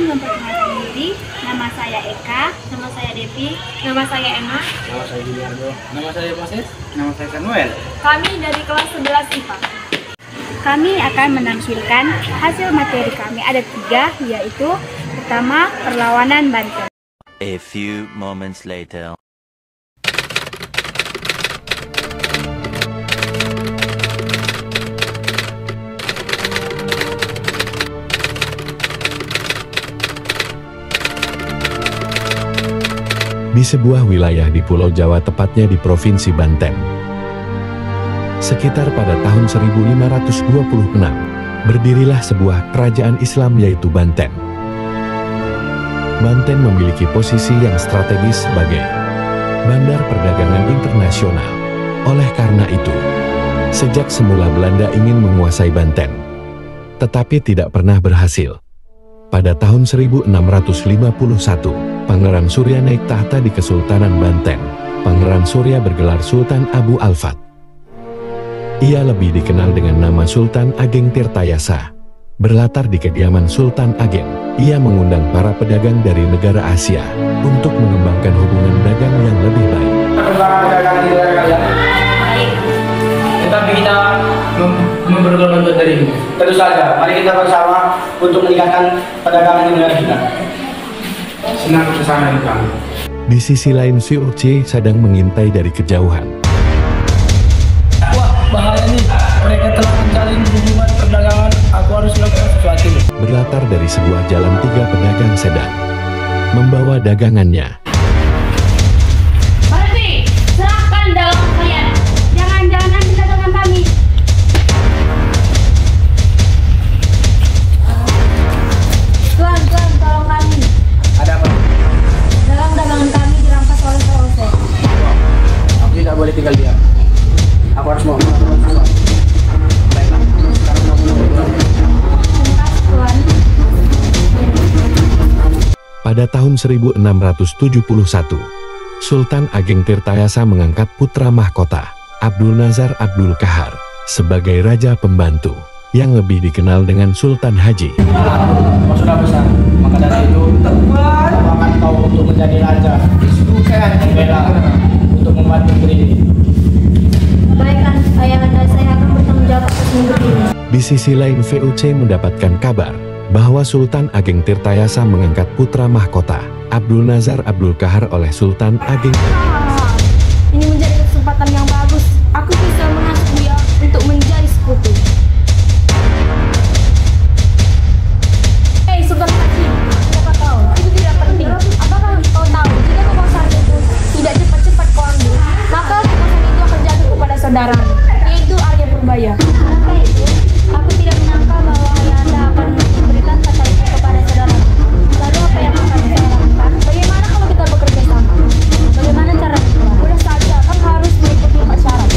memperkenalkan diri. Nama saya Eka. Nama saya Devi. Nama saya Emma. Nama saya Juliardo. Nama saya Moses. Nama saya Samuel. Kami dari kelas 11 IPA. Kami akan menampilkan hasil materi kami. Ada 3, yaitu pertama, perlawanan Banten. A few moments later. Di sebuah wilayah di Pulau Jawa, tepatnya di Provinsi Banten. Sekitar pada tahun 1526, berdirilah sebuah kerajaan Islam yaitu Banten. Banten memiliki posisi yang strategis sebagai bandar perdagangan internasional. Oleh karena itu, sejak semula Belanda ingin menguasai Banten, tetapi tidak pernah berhasil. Pada tahun 1651, Pangeran Surya naik tahta di Kesultanan Banten. Pangeran Surya bergelar Sultan Abu Alfat. Ia lebih dikenal dengan nama Sultan Ageng Tirtayasa. Berlatar di kediaman Sultan Ageng, ia mengundang para pedagang dari negara Asia untuk mengembangkan hubungan dagang yang lebih baik. Perkembangan dagang di negara kalian? Baik. Tetapi kita memerlukan bantuan dari ini. Tentu saja, mari kita bersama untuk meningkatkan perdagangan di negara kita. Senang bersama dengan kami. Di sisi lain, VOC sedang mengintai dari kejauhan. Wah, bahaya nih. Mereka telah menjalin hubungan perdagangan. Aku harus melakukan sesuatu. Berlatar dari sebuah jalan, 3 pedagang sedang membawa dagangannya. Berhenti! Serahkan dagangan kalian. Jangan ambil dagangan kami. Tuan, tolong kami. Ada apa? Dagangan kami dirampas oleh VOC. Aku tidak boleh tinggal diam. Aku harus mau melakukan sesuatu. Baiklah, sekarang aku mau pulang. Terima kasih, Tuan. Pada tahun 1671, Sultan Ageng Tirtayasa mengangkat putra mahkota, Abdul Nazar Abdul Kahar, sebagai raja pembantu, yang lebih dikenal dengan Sultan Haji. Kau sudah besar, maka dari itu aku akan kau untuk menjadi raja. Bukan bela untuk membantu negeri ini. Baiklah, ayahanda, saya akan bertanggung jawab atas negeri ini. Di sisi lain, VOC mendapatkan kabar bahwa Sultan Ageng Tirtayasa mengangkat putra mahkota, Abdul Nazar Abdul Kahar oleh Sultan Ageng. Ini menjadi kesempatan yang bagus. Aku bisa mengasuh dia untuk menjadi sekutu. Hei, Sultan Haji, siapa tahu? Itu tidak penting. Apakah kau tahu jika kekuasaan itu tidak cepat-cepat kau ambil, maka kekuasaan itu akan jatuh kepada saudaramu, yaitu Arya Purbaya. Kenapa itu? Aku tidak menyangka bahwa ayahanda akan memberikan kata itu kepada saudaraku. Lalu apa yang akan saya lakukan? Bagaimana kalau kita bekerja sama? Bagaimana caranya? Mudah saja, kan harus mengikuti 4 syarat.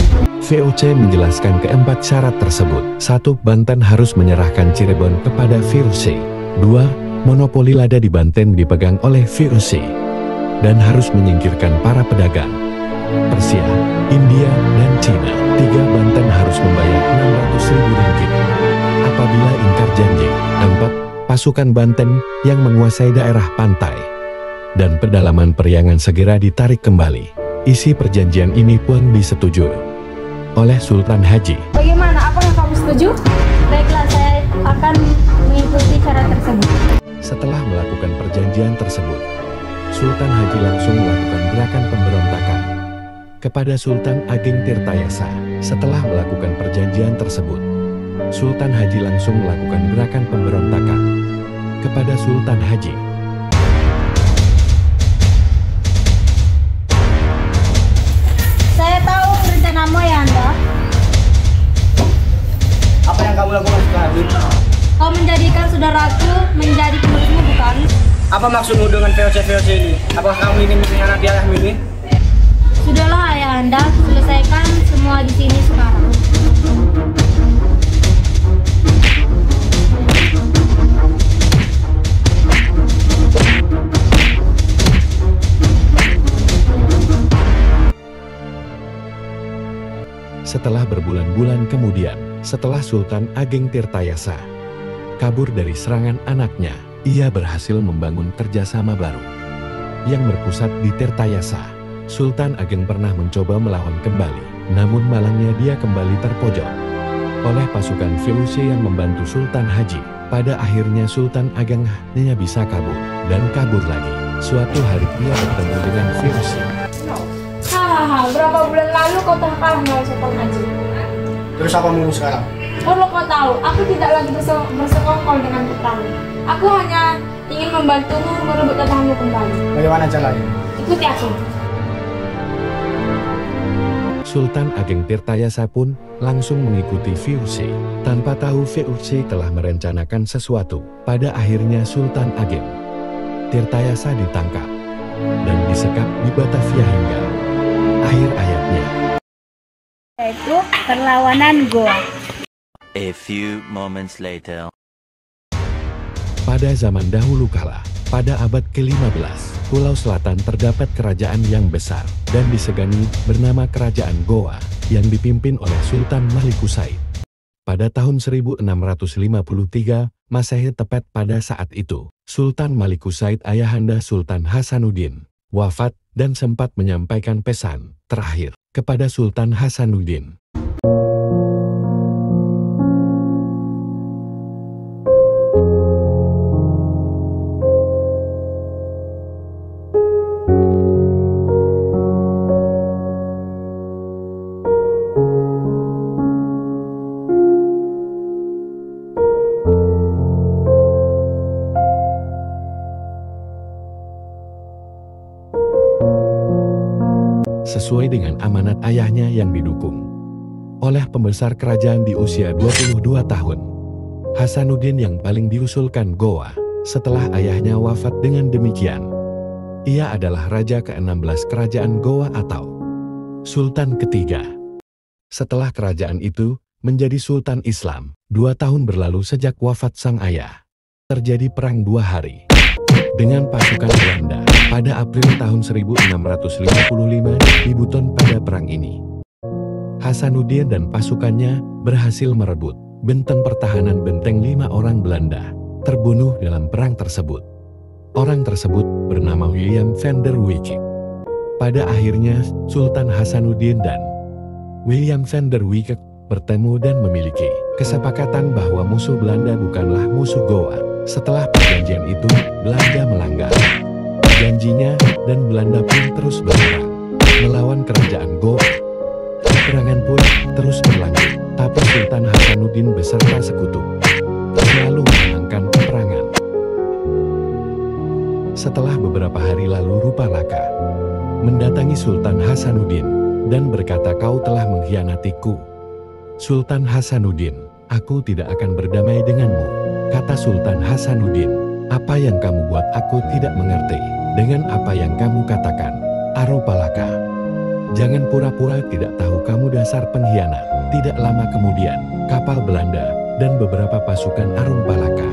VOC menjelaskan keempat syarat tersebut. 1. Banten harus menyerahkan Cirebon kepada VOC. 2. Monopoli lada di Banten dipegang oleh VOC dan harus menyingkirkan para pedagang Persia, India, dan Cina. 3. Banten harus membayar 600.000 ringgit apabila ingkar janji. 4. Pasukan Banten yang menguasai daerah pantai dan pedalaman Periangan segera ditarik kembali. Isi perjanjian ini pun disetujui oleh Sultan Haji. Bagaimana? Apakah kamu setuju? Baiklah, saya akan mengikuti syarat tersebut. Setelah melakukan perjanjian tersebut, Sultan Haji langsung melakukan gerakan pemberontakan kepada Sultan Ageng Tirtayasa. Setelah melakukan perjanjian tersebut, Sultan Haji langsung melakukan gerakan pemberontakan kepada Sultan Haji. Saya tahu rencanamu, ayahanda. Apa yang kamu lakukan sekarang? Kau menjadikan saudaraku menjadi penerusmu, bukan? Apa maksudmu dengan VOC ini? Apakah kamu ingin mengkhianati ayahmu ini? Sudahlah, ayahanda, selesaikan semua di sini sekarang. Setelah berbulan-bulan kemudian, setelah Sultan Ageng Tirtayasa kabur dari serangan anaknya, ia berhasil membangun kerjasama baru yang berpusat di Tirtayasa. Sultan Ageng pernah mencoba melawan kembali, namun malangnya dia kembali terpojok oleh pasukan Firuze yang membantu Sultan Haji. Pada akhirnya Sultan Ageng hanya bisa kabur dan kabur lagi. Suatu hari ia bertemu dengan Firuze. Hahaha, berapa bulan lalu kau telah kalah melawan Sultan Haji. Terus apa mau sekarang? Perlu kau tahu, aku tidak lagi bersekongkol dengan putramu. Aku hanya ingin membantumu merebut tatahanmu kembali. Bagaimana caranya? Ikuti aku. Sultan Ageng Tirtayasa pun langsung mengikuti Firuze. Tanpa tahu Firuze telah merencanakan sesuatu. Pada akhirnya Sultan Ageng Tirtayasa ditangkap dan disekap di Batavia hingga akhir hayatnya. Yaitu perlawanan Goa. A few moments later. Pada zaman dahulu kala, pada abad ke-15, Pulau Selatan terdapat kerajaan yang besar dan disegani bernama Kerajaan Goa yang dipimpin oleh Sultan Malikusaid. Pada tahun 1653 Masehi tepat pada saat itu, Sultan Malikusaid ayahanda Sultan Hasanuddin wafat dan sempat menyampaikan pesan terakhir kepada Sultan Hasanuddin. Sesuai dengan amanat ayahnya yang didukung oleh pembesar kerajaan di usia 22 tahun. Hasanuddin yang paling diusulkan Goa setelah ayahnya wafat. Dengan demikian, ia adalah raja ke-16 kerajaan Goa atau Sultan ketiga. Setelah kerajaan itu menjadi Sultan Islam, 2 tahun berlalu sejak wafat sang ayah. Terjadi perang 2 hari dengan pasukan Belanda. Pada April tahun 1655 di Buton. Pada perang ini, Hasanuddin dan pasukannya berhasil merebut benteng pertahanan. Benteng 5 orang Belanda terbunuh dalam perang tersebut. Orang tersebut bernama William van der Wijk. Pada akhirnya Sultan Hasanuddin dan William van der Wijk bertemu dan memiliki kesepakatan bahwa musuh Belanda bukanlah musuh Goa. Setelah perjanjian itu, Belanda melanggar janjinya dan Belanda pun terus berperang melawan kerajaan Goa. Peperangan pun terus berlanjut, tapi Sultan Hasanuddin beserta sekutu selalu memenangkan peperangan. Setelah beberapa hari lalu Rupalaka mendatangi Sultan Hasanuddin dan berkata, "Kau telah mengkhianatiku." Sultan Hasanuddin, "Aku tidak akan berdamai denganmu," kata Sultan Hasanuddin. "Apa yang kamu buat aku tidak mengerti dengan apa yang kamu katakan, Arupalaka. Jangan pura-pura tidak tahu, kamu dasar pengkhianat." Tidak lama kemudian, kapal Belanda dan beberapa pasukan Arupalaka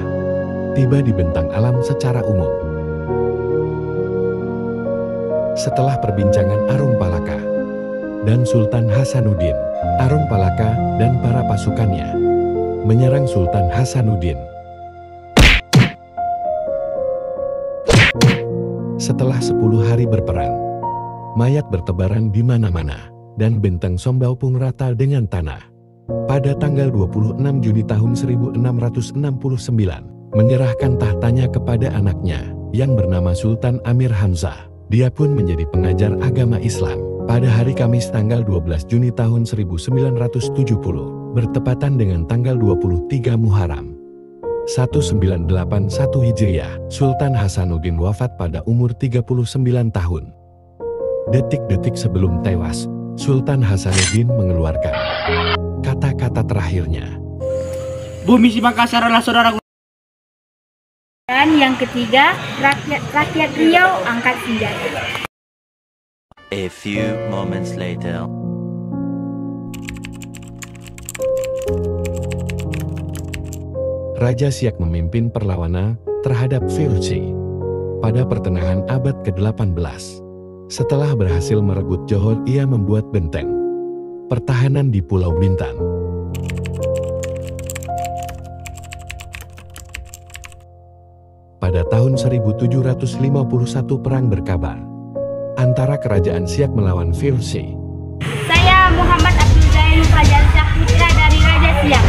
tiba di bentang alam secara umum. Setelah perbincangan Arupalaka dan Sultan Hasanuddin, Arupalaka dan para pasukannya menyerang Sultan Hasanuddin. Setelah 10 hari berperang, mayat bertebaran di mana-mana, dan benteng Sombau pun rata dengan tanah. Pada tanggal 26 Juni tahun 1669, menyerahkan tahtanya kepada anaknya, yang bernama Sultan Amir Hamzah. Dia pun menjadi pengajar agama Islam. Pada hari Kamis tanggal 12 Juni tahun 1970, bertepatan dengan tanggal 23 Muharram 1981 Hijriah, Sultan Hasanuddin wafat pada umur 39 tahun. Detik-detik sebelum tewas, Sultan Hasanuddin mengeluarkan kata-kata terakhirnya. Bumi si Makassar adalah saudaraku. Dan yang ketiga, rakyat Riau angkat senjata. A few moments later. Raja Siak memimpin perlawanan terhadap Firuze pada pertengahan abad ke-18. Setelah berhasil merebut Johor, ia membuat benteng pertahanan di Pulau Bintan. pada tahun 1751 perang berkabar antara kerajaan Siak melawan VOC. Saya Muhammad Abdul Jain Fajar Syah, putra dari Raja Siak.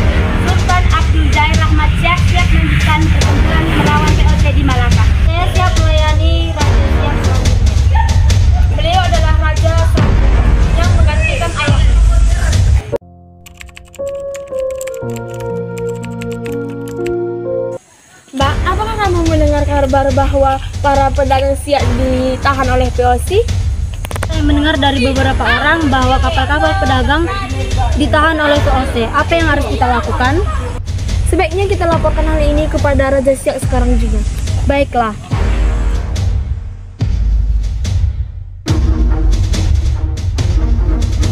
Sultan Abdul Jain Rahmat Syah siap melanjutkan pertempuran melawan VOC di Malaka. Saya siap melayani Raja Siak selanjutnya. Beliau adalah raja yang menggantikan ayah. Mbak, apakah kamu mendengar kabar bahwa para pedagang Siak ditahan oleh VOC? Saya mendengar dari beberapa orang bahwa kapal-kapal pedagang ditahan oleh VOC. Apa yang harus kita lakukan? Sebaiknya kita laporkan hal ini kepada Raja Siak sekarang juga. Baiklah.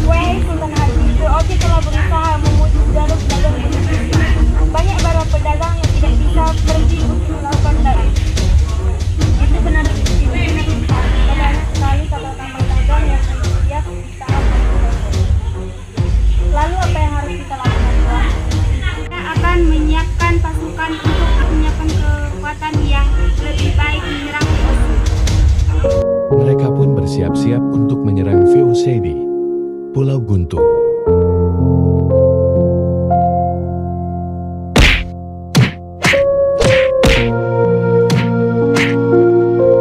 Wahai Sultan Haji, VOC telah berusaha memutus jalur pedagang ini. Banyak para pedagang yang tidak bisa berhenti untuk melakukan dagang. Itu benar banyak sekali kapal-kapal dagang yang siap ditahan oleh VOC. Lalu apa yang harus kita lakukan, Tuan? Kita akan menyiapkan pasukan untuk menyiapkan kekuatan yang lebih baik menyerang VOC. Mereka pun bersiap-siap untuk menyerang VOC di Pulau Guntung.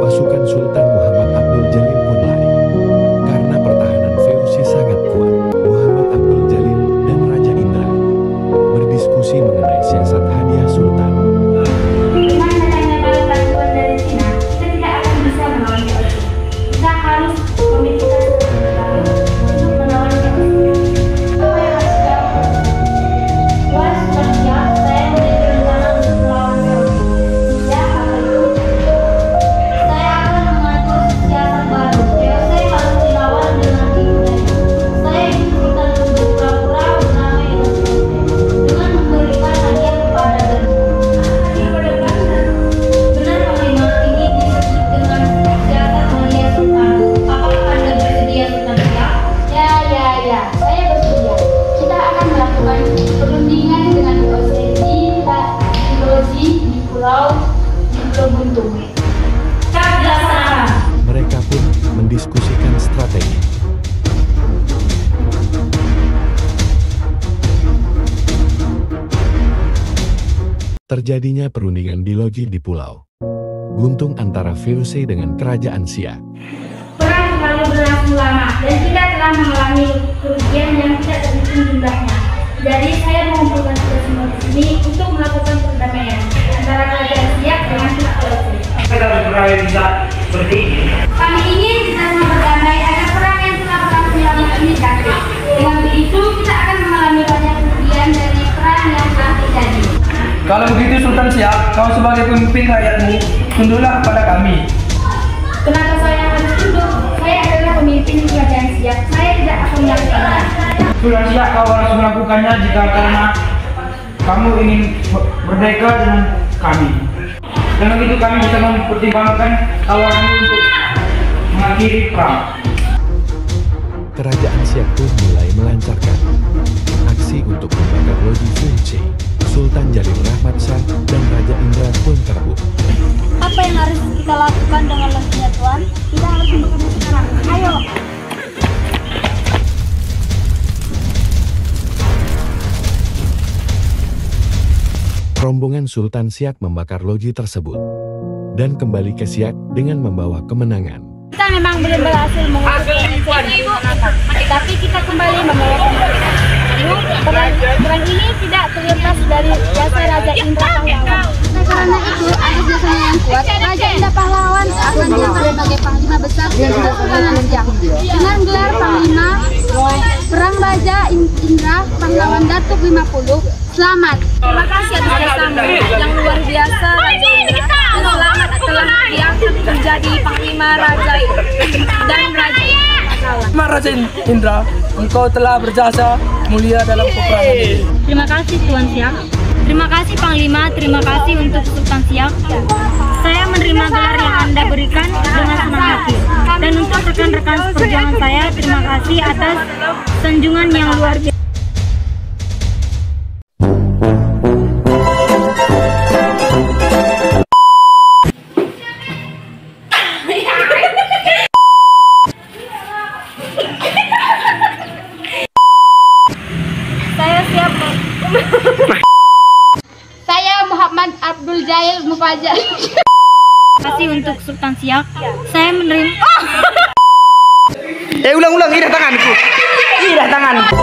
Pasukan Sultan Muhammad Abdul Jalil pun lari. Karena pertahanan VOC sangat kuat, Muhammad Abdul Jalil dan Raja Indra berdiskusi mengenai siasat hadiah Sultan. Dengan adanya bantuan dari Cina, kita tidak akan bisa melawan VOC. Kita harus memiliki strategi untuk melawan VOC. Apa yang harus kita lakukan? Tuan sudah siap, saya memiliki rencana untuk melawan VOC. Ya, apa itu? Saya akan mengatur siasat baru. VOC harus dilawan dengan hikmat. Saya instruksikan untuk pura-pura bernama VOC dengan memberikan hadiah kepada Benar Panglima, ini disebut dengan siasat hadiah Sultan. Apakah Anda bersedia, Sultan Siak? Ya, saya bersedia. Kita akan melakukan perundingan dengan VOC di Pulau Guntung. Siap dilaksanakan. Mereka pun mendiskusikan strategi. Terjadinya perundingan di loji di Pulau Guntung antara VOC dengan Kerajaan Siak. Perang selalu berlangsung lama dan kita telah mengalami kerugian yang tidak terhitung jumlahnya. Jadi saya mengumpulkan kita semua di sini untuk melakukan perdamaian antara Kerajaan Siak dengan VOC. Kita berakhir bisa seperti ini. Kami ingin kita semua berdamai agar perang yang telah berlangsung lama ini berakhir. Dengan begitu kita akan mengalami banyak kerugian dari perang yang telah terjadi. Kalau begitu Sultan Siak, kau sebagai pemimpin rakyatmu, tunduklah kepada kami. Kenapa saya harus tunduk? Saya adalah pemimpin Kerajaan Siak. Saya tidak akan melakukannya. Sultan Siak, kau harus melakukannya jika karena kamu ingin merdeka dengan kami. Dengan itu kami bisa mempertimbangkan tawaranmu untuk mengakhiri perang. Kerajaan Siak pun mulai melancarkan aksi untuk membakar loji VOC. Sultan Jalil Rahmat Syah dan Raja Indra pun kabur. Apa yang harus kita lakukan dengan lojinya, Tuan? Kita harus membunuhnya sekarang. Ayo. Rombongan Sultan Siak membakar loji tersebut dan kembali ke Siak dengan membawa kemenangan. Kita memang belum berhasil mengusir tapi kita kembali membawa kemenangan. Perang ini tidak terlepas dari jasa Raja Indra Pahlawan. Karena itu, atas jasanya yang kuat, Raja Indra Pahlawan akan diangkat sebagai Panglima Besar Kerajaan Siak. Dengan gelar Panglima Perang Raja Indra Pahlawan Datuk 50. Selamat. Terima kasih atas jasamu yang luar biasa, Raja Indra. Dan selamat telah diangkat menjadi Panglima Raja dan Raja Terima Raja Indra, engkau telah berjasa mulia dalam peperangan ini. Terima kasih, Tuan Siak. Terima kasih, Panglima. Terima kasih untuk Sultan Siak. Saya menerima gelar yang Anda berikan dengan senang hati. Dan untuk rekan-rekan seperjuangan saya, terima kasih atas sanjungan yang luar biasa. maksudmu Fajar? Kasih untuk Sultan Siak. Saya menerima. Ulang, idah tanganku.